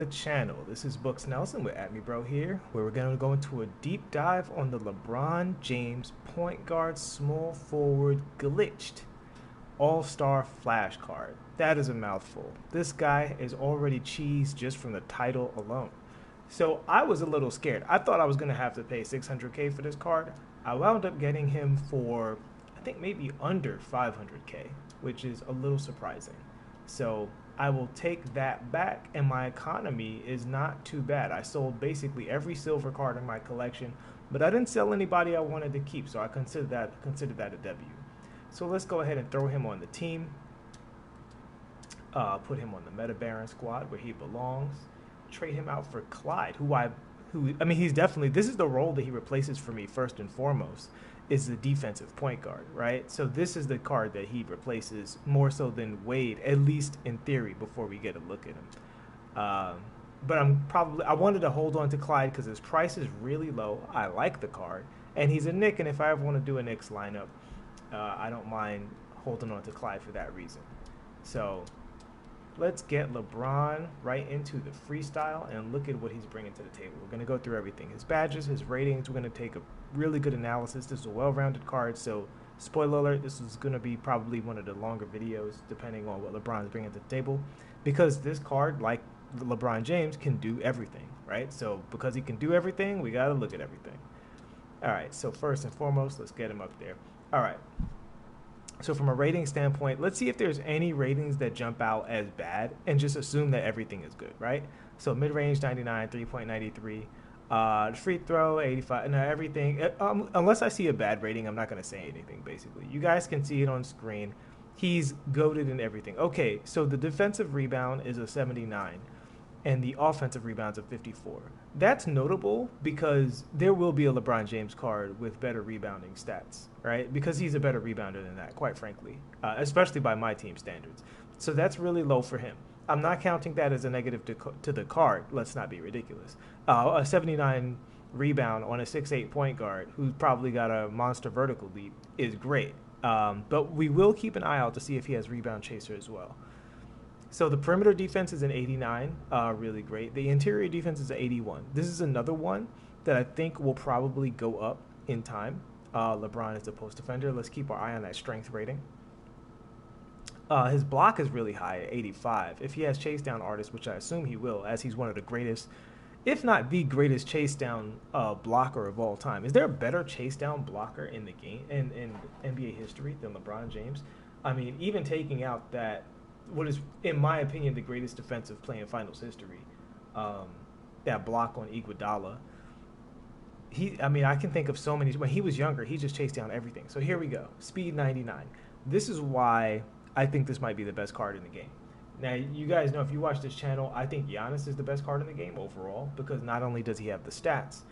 The channel. This is Books Nelson with At Me Bro here, where we're going to go into a deep dive on the LeBron James point guard small forward glitched all-star flash card. That is a mouthful. This guy is already cheesed just from the title alone. So I was a little scared. I thought I was going to have to pay 600K for this card. I wound up getting him for, I think, maybe under 500K, which is a little surprising. So I will take that back, and my economy is not too bad. I sold basically every silver card in my collection, but I didn't sell anybody I wanted to keep, so I consider that a W. So let's go ahead and throw him on the team. Put him on the Meta Baron squad where he belongs. Trade him out for Clyde, he's definitely, this is the role that he replaces for me first and foremost, is the defensive point guard, right? So this is the card that he replaces more so than Wade, at least in theory, before we get a look at him. But I wanted to hold on to Clyde because his price is really low. I like the card, and he's a Knick, and if I ever want to do a Knicks lineup, I don't mind holding on to Clyde for that reason. So let's get LeBron right into the freestyle and look at what he's bringing to the table. We're going to go through everything. His badges, his ratings. We're going to take a really good analysis. This is a well-rounded card, so spoiler alert, this is going to be probably one of the longer videos depending on what LeBron is bringing to the table, because this card, like LeBron James, can do everything, right? So because he can do everything, we got to look at everything. All right, so first and foremost, let's get him up there. All right. So from a rating standpoint, let's see if there's any ratings that jump out as bad and just assume that everything is good, right? So mid-range 99, 3.93, free throw 85, no, everything. Unless I see a bad rating, I'm not going to say anything, basically. You guys can see it on screen. He's goated in everything. Okay, so the defensive rebound is a 79 and the offensive rebounds of 54. That's notable because there will be a LeBron James card with better rebounding stats, right? Because he's a better rebounder than that, quite frankly, especially by MyTeam standards. So that's really low for him. I'm not counting that as a negative to the card. Let's not be ridiculous. A 79 rebound on a 6'8 point guard who's probably got a monster vertical leap is great. But we will keep an eye out to see if he has rebound chaser as well. So the perimeter defense is an 89, really great. The interior defense is an 81. This is another one that I think will probably go up in time. LeBron is the post defender. Let's keep our eye on that strength rating. His block is really high at 85. If he has chase down artists, which I assume he will, as he's one of the greatest, if not the greatest chase down blocker of all time. Is there a better chase down blocker in the game, in NBA history, than LeBron James? I mean, even taking out that, what is, in my opinion, the greatest defensive play in finals history, that block on Iguodala. I can think of so many. When he was younger, he just chased down everything. So here we go. Speed 99. This is why I think this might be the best card in the game. Now, you guys know, if you watch this channel, I think Giannis is the best card in the game overall, because not only does he have the stats,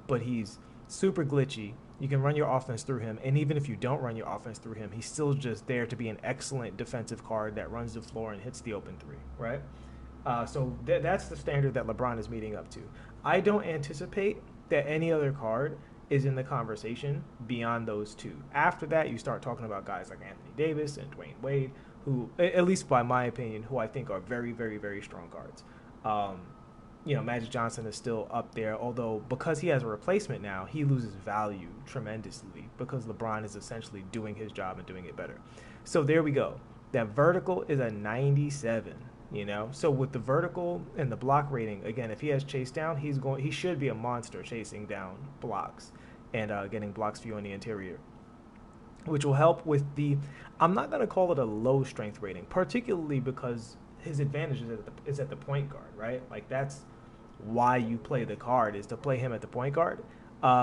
but he's super glitchy. You can run your offense through him, and even if you don't run your offense through him, he's still just there to be an excellent defensive card that runs the floor and hits the open three, right? So that's the standard that LeBron is meeting up to. I don't anticipate that any other card is in the conversation beyond those two. After that, you start talking about guys like Anthony Davis and Dwayne Wade, who, at least by my opinion, who I think are very, very, very strong cards. Magic Johnson is still up there, although because he has a replacement now, he loses value tremendously because LeBron is essentially doing his job and doing it better. So there we go. That vertical is a 97, So with the vertical and the block rating, again, if he has chase down, he should be a monster chasing down blocks and getting blocks for you on the interior, which will help with I'm not going to call it a low strength rating, particularly because his advantage is at the point guard, right? Like, that's why you play the card, is to play him at the point guard.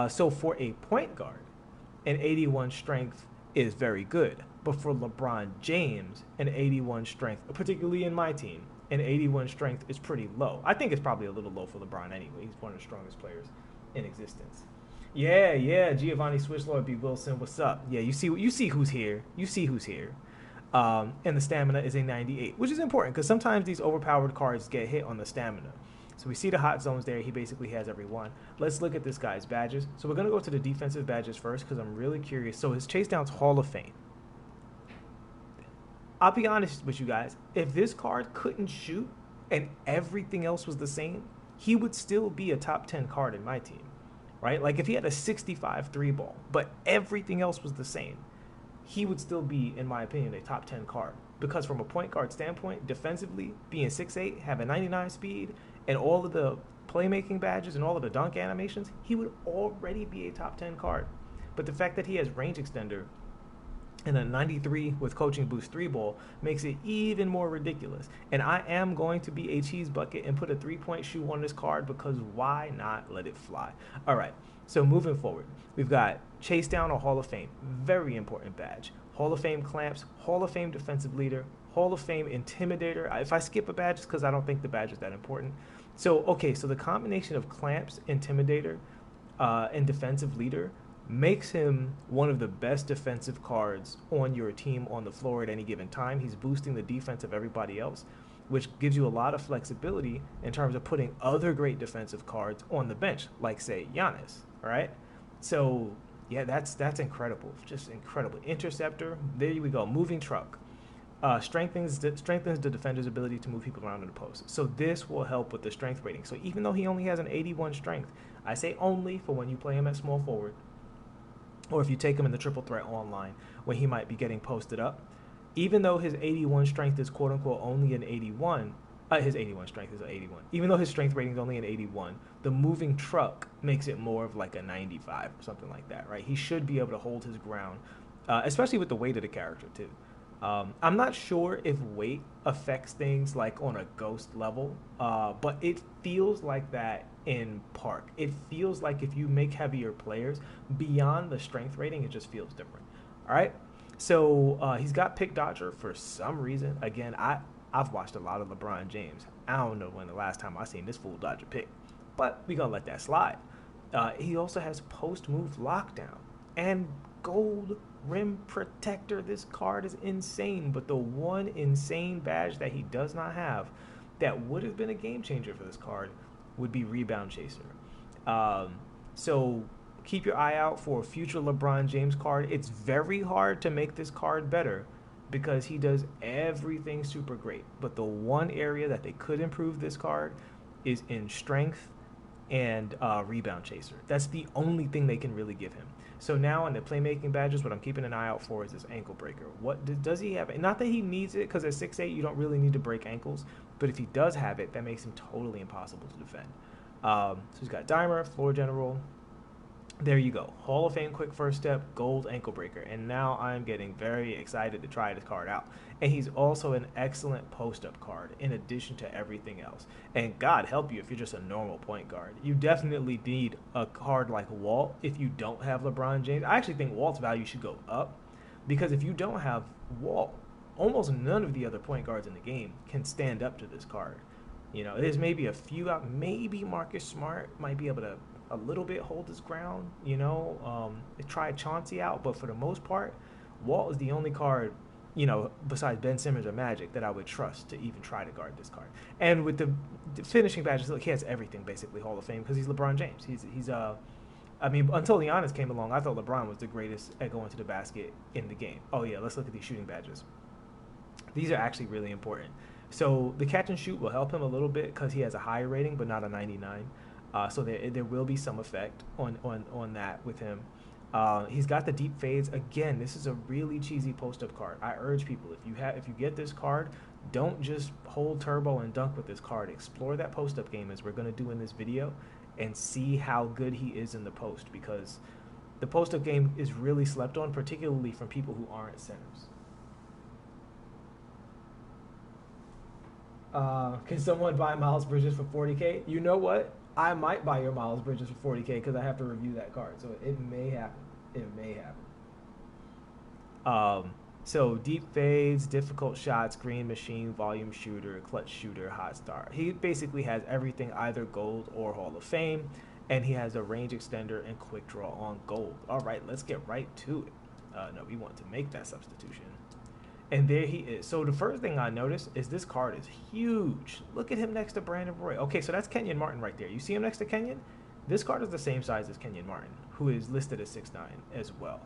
So for a point guard, an 81 strength is very good. But for LeBron James, an 81 strength, particularly in my team, an 81 strength is pretty low. I think it's probably a little low for LeBron anyway. He's one of the strongest players in existence. Yeah, Giovanni Swishlord B. Wilson, what's up? Yeah, you see who's here. And the stamina is a 98, which is important because sometimes these overpowered cards get hit on the stamina. So we see the hot zones there. He basically has every one. Let's look at this guy's badges. So we're going to go to the defensive badges first because I'm really curious. So his chase down's Hall of Fame. I'll be honest with you guys. If this card couldn't shoot, and everything else was the same, he would still be a top 10 card in my team, right? Like if he had a 65 3 ball, but everything else was the same, he would still be, in my opinion, a top 10 card. Because from a point guard standpoint, defensively, being 6'8", having 99 speed, and all of the playmaking badges and all of the dunk animations, he would already be a top 10 card. But the fact that he has range extender and a 93 with coaching boost 3 ball makes it even more ridiculous. And I am going to be a cheese bucket and put a 3-point shoe on this card, because why not let it fly? All right, so moving forward, we've got Chase Down or Hall of Fame. Very important badge. Hall of Fame clamps, Hall of Fame defensive leader, Hall of Fame intimidator. If I skip a badge, it's because I don't think the badge is that important. So, okay, so the combination of clamps, intimidator, and defensive leader makes him one of the best defensive cards on your team on the floor at any given time. He's boosting the defense of everybody else, which gives you a lot of flexibility in terms of putting other great defensive cards on the bench, like, say, Giannis, all right? So, yeah, that's incredible, just incredible. Interceptor, there we go, moving truck. Strengthens the defender's ability to move people around in the post. So this will help with the strength rating. So even though he only has an 81 strength, I say only for when you play him at small forward, or if you take him in the triple threat online when he might be getting posted up, even though his 81 strength is quote-unquote only an 81, his 81 strength is an 81. Even though his strength rating is only an 81, the moving truck makes it more of like a 95 or something like that, right? He should be able to hold his ground, especially with the weight of the character, too. I'm not sure if weight affects things like on a ghost level, but it feels like that in Park. It feels like if you make heavier players, beyond the strength rating, it just feels different. All right? So he's got pick dodger for some reason. Again, I've watched a lot of LeBron James. I don't know when the last time I seen this fool dodge a pick, but we gonna let that slide. He also has post-move lockdown and gold rim protector. This card is insane, but the one insane badge that he does not have that would have been a game changer for this card would be rebound chaser. So keep your eye out for a future LeBron James card. It's very hard to make this card better because he does everything super great, but the one area that they could improve this card is in strength and rebound chaser. That's the only thing they can really give him. So now in the playmaking badges, what I'm keeping an eye out for is this ankle breaker. What does he have? Not that he needs it, because at 6'8", you don't really need to break ankles. But if he does have it, that makes him totally impossible to defend. So he's got dimer, floor general. There you go. Hall of Fame quick first step, gold ankle breaker. And now I'm getting very excited to try this card out. And he's also an excellent post-up card in addition to everything else. And God help you if you're just a normal point guard. You definitely need a card like Walt if you don't have LeBron James. I actually think Walt's value should go up, because if you don't have Walt, almost none of the other point guards in the game can stand up to this card. You know, there's maybe a few out. Maybe Marcus Smart might be able to a little bit hold his ground, you know. They tried Chauncey out, but for the most part, Walt is the only card, you know, besides Ben Simmons or Magic, that I would trust to even try to guard this card. And with the finishing badges, look, he has everything basically Hall of Fame because he's LeBron James. He's I mean, until Giannis came along, I thought LeBron was the greatest at going to the basket in the game. Oh yeah, let's look at these shooting badges. These are actually really important. So the catch and shoot will help him a little bit because he has a higher rating, but not a 99. So there will be some effect on that with him. He's got the deep fades. Again, this is a really cheesy post-up card. I urge people, if you get this card, don't just hold turbo and dunk with this card. Explore that post-up game, as we're going to do in this video, and see how good he is in the post, because the post-up game is really slept on, particularly from people who aren't centers. Can someone buy Miles Bridges for 40K? You know what? I might buy your Miles Bridges for 40K because I have to review that card. So it may happen. It may happen. So deep fades, difficult shots, green machine, volume shooter, clutch shooter, hot star. He basically has everything, either gold or Hall of Fame. And he has a range extender and quick draw on gold. All right, let's get right to it. No, we want to make that substitution. And there he is. So the first thing I noticed is this card is huge. Look at him next to Brandon Roy. Okay, so that's Kenyon Martin right there. You see him next to Kenyon? This card is the same size as Kenyon Martin, who is listed as 6'9" as well,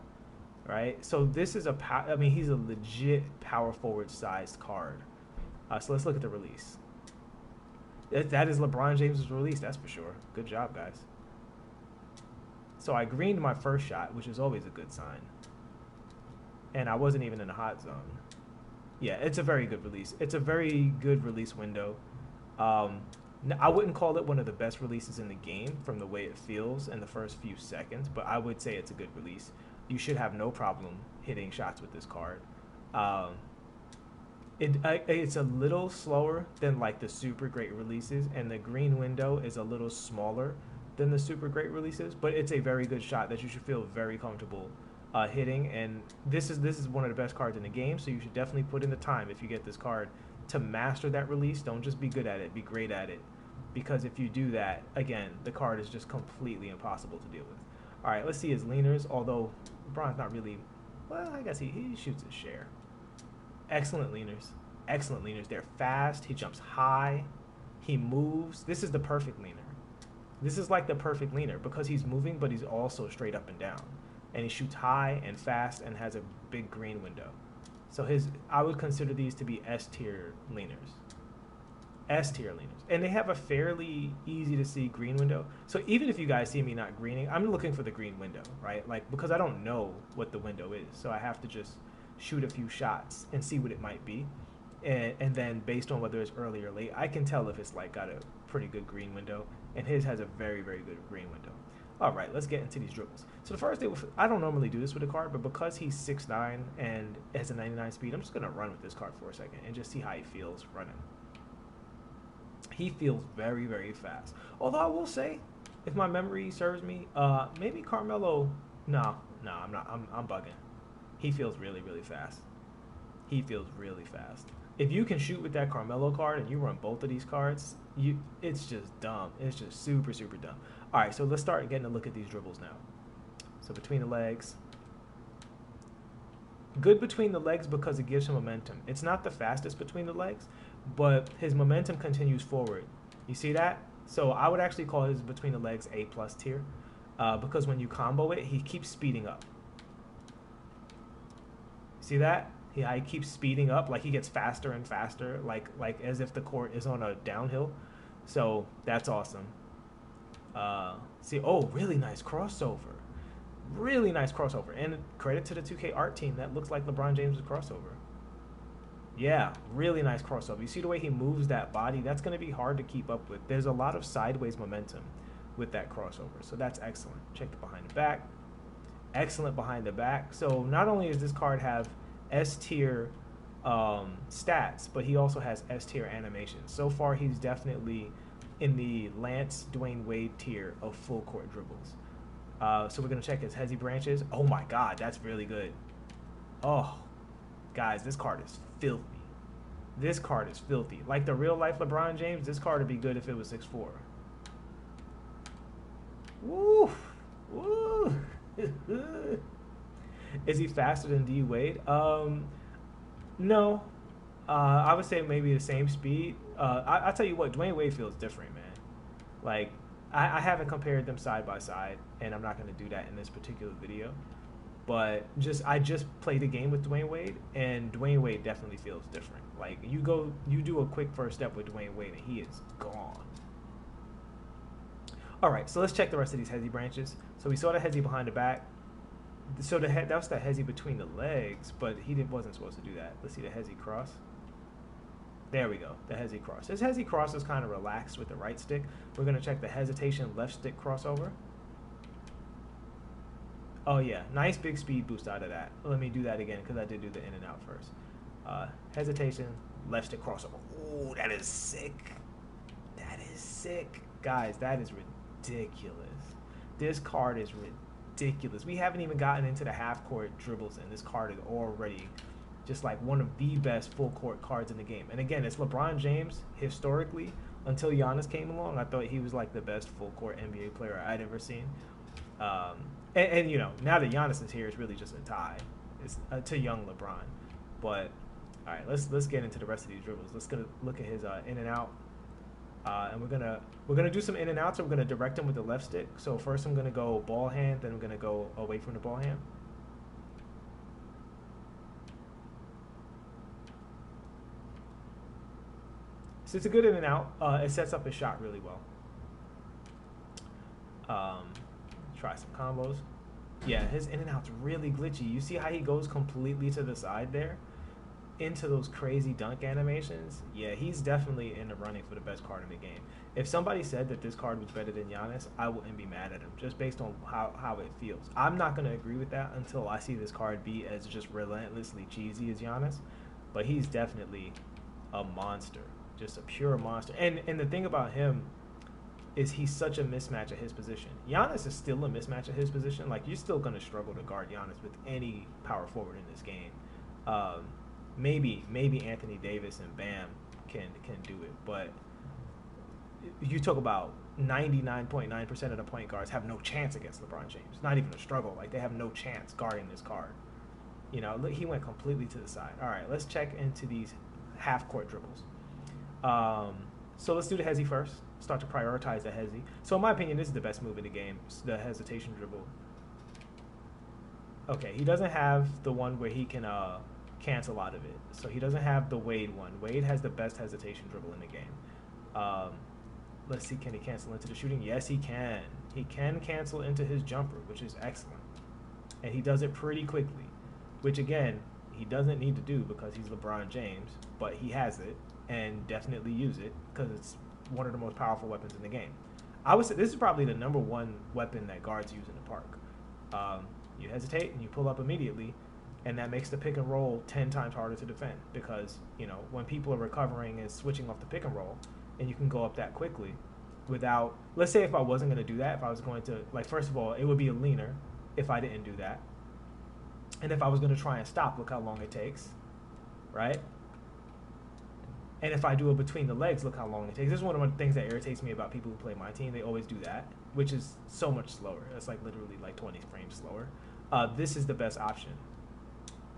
right? So this is he's a legit power forward sized card. So let's look at the release. That is LeBron James's release, that's for sure. Good job, guys. So I greened my first shot, which is always a good sign. And I wasn't even in a hot zone. Yeah, it's a very good release. It's a very good release window. I wouldn't call it one of the best releases in the game from the way it feels in the first few seconds, but I would say it's a good release. You should have no problem hitting shots with this card. It's a little slower than like the super great releases, and the green window is a little smaller than the super great releases, but it's a very good shot that you should feel very comfortable hitting. And this is one of the best cards in the game, so you should definitely put in the time if you get this card to master that release. Don't just be good at it, be great at it, because if you do that, again, the card is just completely impossible to deal with. All right, let's see his leaners, although LeBron's not really, well, I guess he shoots his share. Excellent leaners. Excellent leaners. They're fast. He jumps high. He moves. This is the perfect leaner. This is like the perfect leaner because he's moving, but he's also straight up and down. And he shoots high and fast and has a big green window. So I would consider these to be S-tier leaners. S-tier leaners. And they have a fairly easy to see green window. So even if you guys see me not greening, I'm looking for the green window, right? Like, because I don't know what the window is. So I have to just shoot a few shots and see what it might be. And then based on whether it's early or late, I can tell if it's like got a pretty good green window. And his has a very, very good green window. All right, let's get into these dribbles. So the first thing, I don't normally do this with a card, but because he's 6'9" and has a 99 speed, I'm just going to run with this card for a second and just see how he feels running. He feels very, very fast. Although I will say, if my memory serves me, maybe Carmelo, no, I'm not. I'm bugging. He feels really, really fast. He feels really fast. If you can shoot with that Carmelo card and you run both of these cards, it's just dumb. It's just super, super dumb. All right, so let's start getting a look at these dribbles now. So between the legs. Good between the legs because it gives him momentum. It's not the fastest between the legs, but his momentum continues forward. You see that? So I would actually call his between the legs A+ tier because when you combo it, he keeps speeding up. See that? He keeps speeding up, like he gets faster and faster, like as if the court is on a downhill. So that's awesome. See, oh, really nice crossover. Really nice crossover. And credit to the 2K art team. That looks like LeBron James' crossover. Yeah, really nice crossover. You see the way he moves that body? That's going to be hard to keep up with. There's a lot of sideways momentum with that crossover. So that's excellent. Check the behind the back. Excellent behind the back. So not only does this card have S-tier stats, but he also has S-tier animations. So far, he's definitely in the Lance Dwayne Wade tier of full court dribbles. So we're going to check his hezzy branches. Oh my God, that's really good. Oh, guys, this card is filthy. This card is filthy. Like the real life LeBron James, this card would be good if it was 6'4". Woo! Woo! Is he faster than D Wade? No. I would say maybe the same speed. I'll tell you what, Dwayne Wade feels different, man. Like, I haven't compared them side by side, and I'm not going to do that in this particular video. But I just played a game with Dwayne Wade, and Dwayne Wade definitely feels different. Like, you do a quick first step with Dwayne Wade, and he is gone. All right, so let's check the rest of these hezzy branches. So we saw the hezzy behind the back. So that was the hezzy between the legs, but he wasn't supposed to do that. Let's see the hezzy cross. There we go, the hezzy cross. His hezzy cross is kind of relaxed with the right stick. We're going to check the hesitation left stick crossover. Oh yeah, nice big speed boost out of that. Let me do that again because I did do the in and out first. Hesitation, left stick crossover. Ooh, that is sick. That is sick. Guys, that is ridiculous. This card is ridiculous. We haven't even gotten into the half court dribbles, and this card is already just like one of the best full court cards in the game. And again, it's LeBron James historically. Until Giannis came along, I thought he was like the best full court NBA player I'd ever seen. And you know, now that Giannis is here, it's really just a tie. It's to young LeBron. But all right, let's get into the rest of these dribbles. Let's look at his in and out. And we're gonna do some in and outs. So we're gonna direct him with the left stick. So first I'm gonna go ball hand, then I'm gonna go away from the ball hand. So it's a good in and out. It sets up his shot really well. Try some combos. Yeah, his in and out's really glitchy. You see how he goes completely to the side there? Into those crazy dunk animations. Yeah, he's definitely in the running for the best card in the game. If somebody said that this card was better than Giannis, I wouldn't be mad at him, just based on how it feels. I'm not going to agree with that until I see this card be as just relentlessly cheesy as Giannis, but he's definitely a monster, just a pure monster. And the thing about him is he's such a mismatch at his position. Giannis is still a mismatch at his position. Like, you're still going to struggle to guard Giannis with any power forward in this game. Maybe Anthony Davis and Bam can do it, but you talk about 99.9% of the point guards have no chance against LeBron James. Not even a struggle. Like, they have no chance guarding this card. You know, look, he went completely to the side. All right, let's check into these half-court dribbles. So let's do the hezi first. Start to prioritize the hezi. So in my opinion, this is the best move in the game, the hesitation dribble. Okay, he doesn't have the one where he can cancel out of it. So he doesn't have the Wade one. Wade has the best hesitation dribble in the game. Let's see, can he cancel into the shooting? Yes, he can. He can cancel into his jumper, which is excellent. And he does it pretty quickly, which again, he doesn't need to do because he's LeBron James, but he has it and definitely use it because it's one of the most powerful weapons in the game. I would say this is probably the #1 weapon that guards use in the park. You hesitate and you pull up immediately, and that makes the pick and roll 10 times harder to defend because, you know, when people are recovering and switching off the pick and roll, and you can go up that quickly without, let's say if I wasn't going to do that, if I was going to, like, first of all, it would be a leaner if I didn't do that. And if I was going to try and stop, look how long it takes, right? And if I do it between the legs, look how long it takes. This is one of the things that irritates me about people who play MyTeam. They always do that, which is so much slower. It's like literally like 20 frames slower. This is the best option.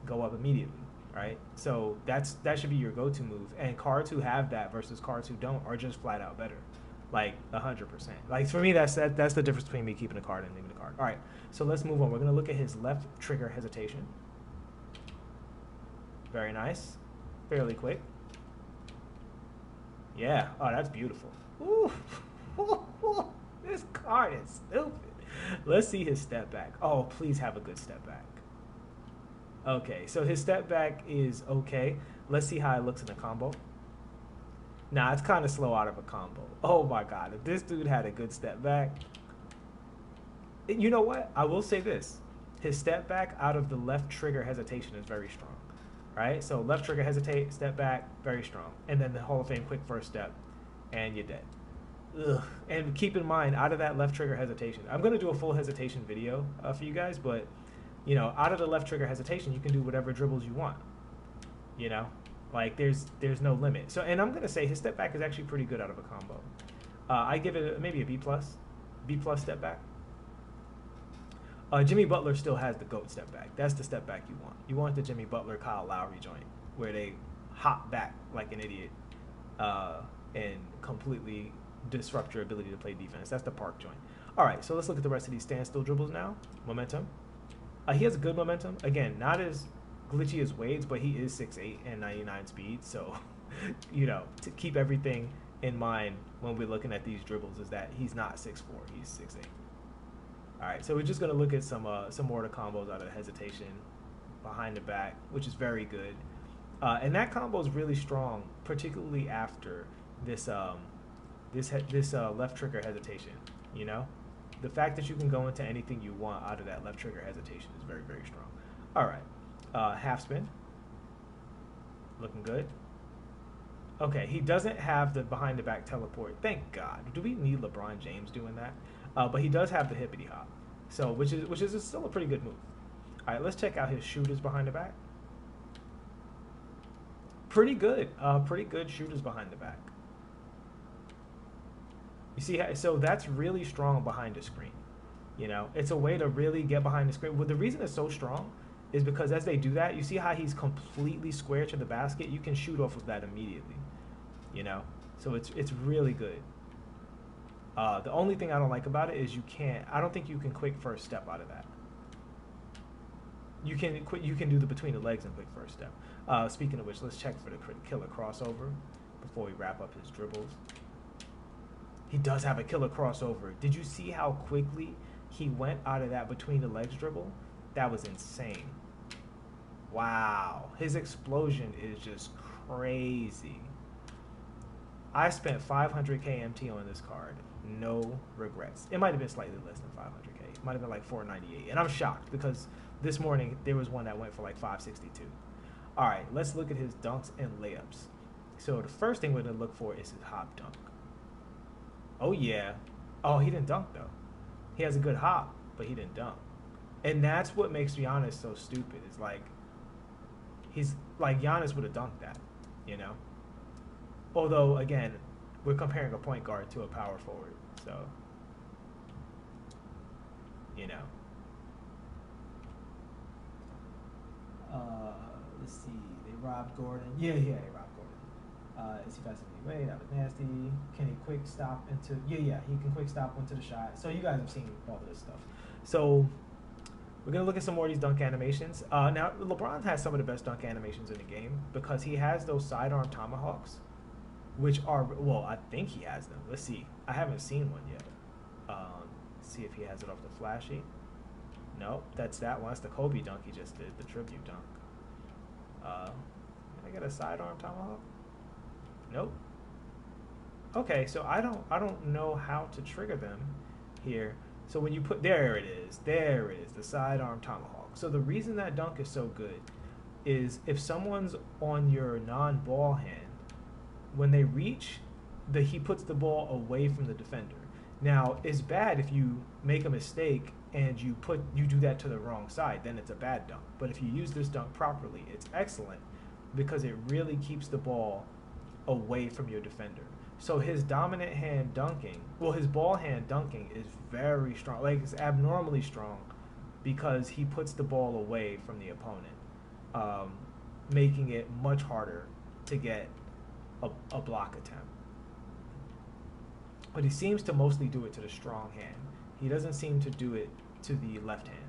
Go up immediately, right? So that should be your go-to move. And cards who have that versus cards who don't are just flat out better, like 100%. Like for me, that's the difference between me keeping a card and leaving a card. All right, so let's move on. We're gonna look at his left trigger hesitation. Very nice, fairly quick. Yeah. Oh, that's beautiful. Ooh. This card is stupid. Let's see his step back. Oh, please have a good step back. Okay, so his step back is okay. Let's see how it looks in a combo. Nah, it's kind of slow out of a combo. Oh my God, if this dude had a good step back. You know what? I will say this. His step back out of the left trigger hesitation is very strong. Right? So left trigger hesitate, step back, very strong. And then the Hall of Fame quick first step, and you're dead. Ugh. And keep in mind, out of that left trigger hesitation, I'm going to do a full hesitation video for you guys, but, you know, out of the left trigger hesitation, you can do whatever dribbles you want. You know? Like, there's no limit. So, and I'm going to say his step back is actually pretty good out of a combo. I give it maybe a B+. B+ step back. Jimmy Butler still has the GOAT step back. That's the step back you want. You want the Jimmy Butler, Kyle Lowry joint, where they hop back like an idiot and completely disrupt your ability to play defense. That's the park joint. All right, so let's look at the rest of these standstill dribbles now. Momentum. He has a good momentum. Again, not as glitchy as Wade's, but he is 6'8" and 99 speed. So, you know, to keep everything in mind when we're looking at these dribbles is that he's not 6'4", he's 6'8". All right, so we're just going to look at some more of the combos out of hesitation, behind the back, which is very good. And that combo is really strong, particularly after this left trigger hesitation, you know? The fact that you can go into anything you want out of that left trigger hesitation is very, very strong. All right, half spin. Looking good. Okay, he doesn't have the behind the back teleport. Thank God. Do we need LeBron James doing that? But he does have the hippity hop, so which is still a pretty good move. All right, let's check out his shooters behind the back. Pretty good shooters behind the back. You see, so that's really strong behind the screen. You know, it's a way to really get behind the screen. Well, the reason it's so strong is because as they do that, you see how he's completely square to the basket. You can shoot off of that immediately. You know, so it's really good. The only thing I don't like about it is I don't think you can quick first step out of that. You can do the between the legs and quick first step. Speaking of which, let's check for the killer crossover before we wrap up his dribbles. He does have a killer crossover. Did you see how quickly he went out of that between the legs dribble? That was insane. Wow. His explosion is just crazy. I spent 500k MT on this card. No regrets. It might have been slightly less than 500k. It might have been like 498. And I'm shocked because this morning there was one that went for like 562. All right, let's look at his dunks and layups. So the first thing we're going to look for is his hop dunk. Oh, yeah. Oh, he didn't dunk, though. He has a good hop, but he didn't dunk. And that's what makes Giannis so stupid. It's like, he's like, Giannis would have dunked that, you know? Although, again, we're comparing a point guard to a power forward. So, you know. Let's see. They robbed Gordon. Yeah, they robbed Gordon. Is he passing anyway? That was nasty. Can he quick stop into? Yeah. He can quick stop into the shot. So you guys have seen all of this stuff. So we're gonna look at some more of these dunk animations. Now LeBron has some of the best dunk animations in the game because he has those sidearm tomahawks, which are I think he has them. Let's see. I haven't seen one yet. See if he has it off the flashy. Nope, that's that one. That's the Kobe dunk he just did, the tribute dunk. Can I get a sidearm tomahawk? Nope. Okay, so I don't know how to trigger them here. So when you put, there it is, the sidearm tomahawk. So the reason that dunk is so good is if someone's on your non-ball hand, when they reach, he puts the ball away from the defender. Now, it's bad if you make a mistake and you do that to the wrong side, then it's a bad dunk. But if you use this dunk properly, it's excellent because it really keeps the ball away from your defender. So his dominant hand dunking, his ball hand dunking is very strong. Like, it's abnormally strong because he puts the ball away from the opponent, making it much harder to get a block attempt. But he seems to mostly do it to the strong hand. He doesn't seem to do it to the left hand.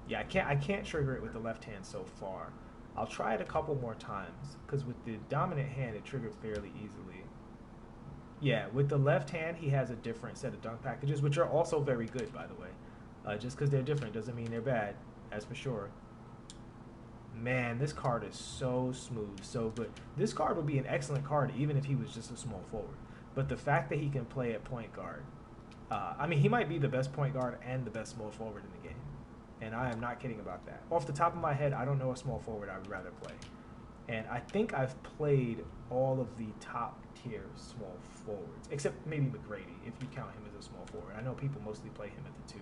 Yeah, I can't trigger it with the left hand so far. I'll try it a couple more times because with the dominant hand it triggered fairly easily. Yeah, with the left hand he has a different set of dunk packages, which are also very good, by the way. Just because they're different doesn't mean they're bad, that's for sure. Man, this card is so smooth, so good. This card would be an excellent card even if he was just a small forward. But the fact that he can play at point guard, I mean, he might be the best point guard and the best small forward in the game. And I am not kidding about that. Off the top of my head, I don't know a small forward I would rather play. And I think I've played all of the top tier small forwards, except maybe McGrady, if you count him as a small forward. I know people mostly play him at the 2.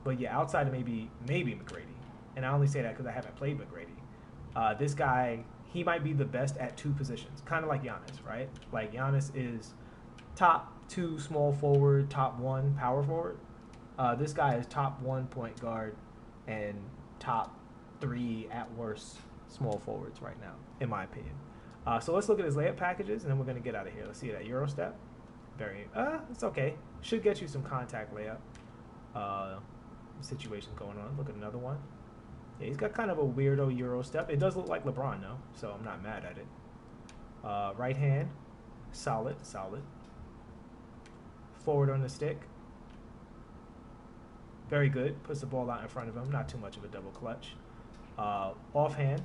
But yeah, outside of maybe McGrady. And I only say that because I haven't played McGrady. This guy, he might be the best at 2 positions, kind of like Giannis, right? Like Giannis is top 2 small forward, top 1 power forward. This guy is top 1 point guard and top 3 at worst small forwards right now, in my opinion. So let's look at his layup packages, and then we're going to get out of here. Let's see that Euro step. It's okay. Should get you some contact layup situation going on. Look at another one. Yeah, he's got kind of a weirdo Euro step. It does look like LeBron, though, so I'm not mad at it. Right hand, solid. Forward on the stick. Very good. Puts the ball out in front of him. Not too much of a double clutch. Offhand.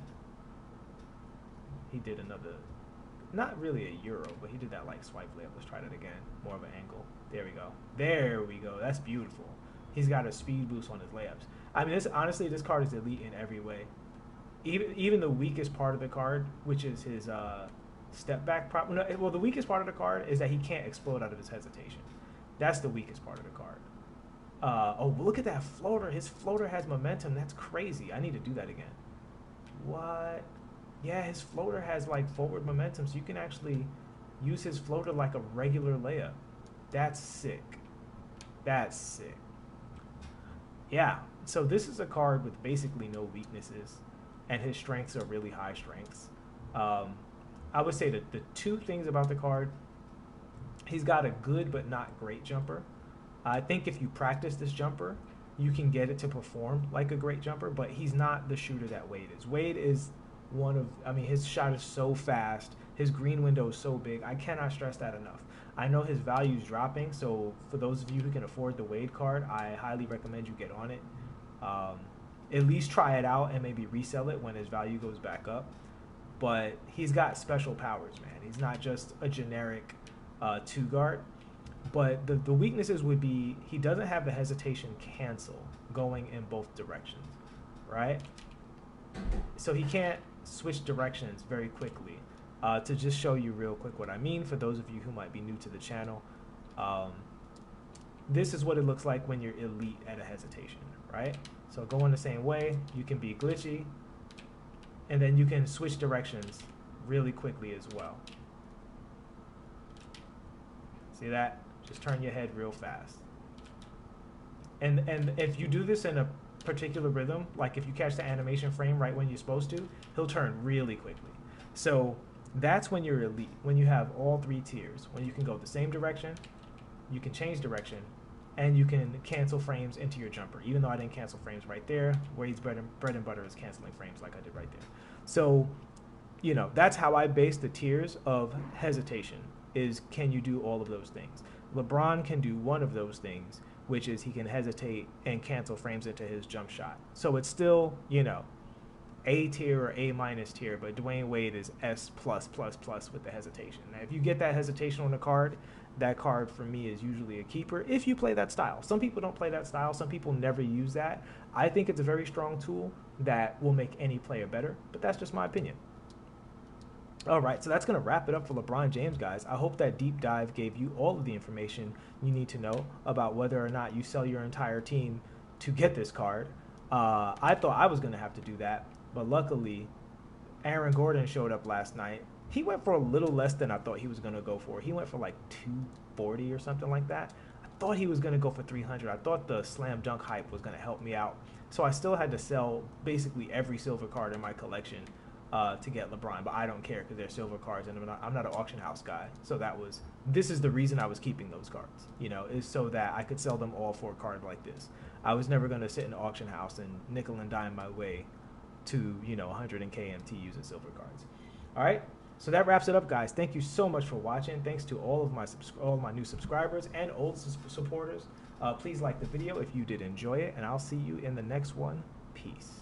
He did another, not really a Euro, but he did that like swipe layup. Let's try that again. More of an angle. There we go. That's beautiful. He's got a speed boost on his layups. I mean, honestly, this card is elite in every way. Even the weakest part of the card, which is his step back prop. No, the weakest part of the card is that he can't explode out of his hesitation. That's the weakest part of the card. Look at that floater. His floater has momentum. That's crazy. I need to do that again. What? Yeah, his floater has like forward momentum, so you can actually use his floater like a regular layup. That's sick. Yeah, so this is a card with basically no weaknesses, and his strengths are really high strengths. I would say that the 2 things about the card, he's got a good but not great jumper. I think if you practice this jumper, you can get it to perform like a great jumper, but he's not the shooter that Wade is. Wade is I mean, his shot is so fast. His green window is so big. I cannot stress that enough. I know his value is dropping, so for those of you who can afford the Wade card, I highly recommend you get on it. At least try it out and maybe resell it when his value goes back up. But he's got special powers, man. He's not just a generic two guard. But the weaknesses would be he doesn't have the hesitation cancel going in both directions, right? So he can't switch directions very quickly. To just show you real quick what I mean, for those of you who might be new to the channel, this is what it looks like when you're elite at a hesitation, right? So going the same way, you can be glitchy, and then you can switch directions really quickly as well. See that? Just turn your head real fast. And if you do this in a particular rhythm, like if you catch the animation frame right when you're supposed to, he'll turn really quickly. So that's when you're elite, when you have all three tiers, when you can go the same direction, you can change direction, and you can cancel frames into your jumper, even though I didn't cancel frames right there. Wade's bread and butter is canceling frames like I did right there. So, you know, that's how I base the tiers of hesitation, is can you do all of those things? LeBron can do one of those things, which is he can hesitate and cancel frames into his jump shot. So it's still, you know, A tier or A minus tier, but Dwayne Wade is S+++ with the hesitation. Now, if you get that hesitation on the card, that card for me is usually a keeper if you play that style. Some people don't play that style. Some people never use that. I think it's a very strong tool that will make any player better, but that's just my opinion. All right, so that's going to wrap it up for LeBron James, guys. I hope that deep dive gave you all of the information you need to know about whether or not you sell your entire team to get this card. I thought I was going to have to do that, but luckily, Aaron Gordon showed up last night. He went for a little less than I thought he was going to go for. He went for like 240 or something like that. I thought he was going to go for 300. I thought the slam dunk hype was going to help me out. So I still had to sell basically every silver card in my collection to get LeBron, but I don't care because they're silver cards, and I'm not an auction house guy. So this is the reason I was keeping those cards, you know, is so that I could sell them all for a card like this. I was never going to sit in an auction house and nickel and dime my way to, you know, 100 in KMT using silver cards. All right, so that wraps it up, guys. Thank you so much for watching. Thanks to all of my new subscribers and old supporters. Please like the video if you did enjoy it, and I'll see you in the next one. Peace.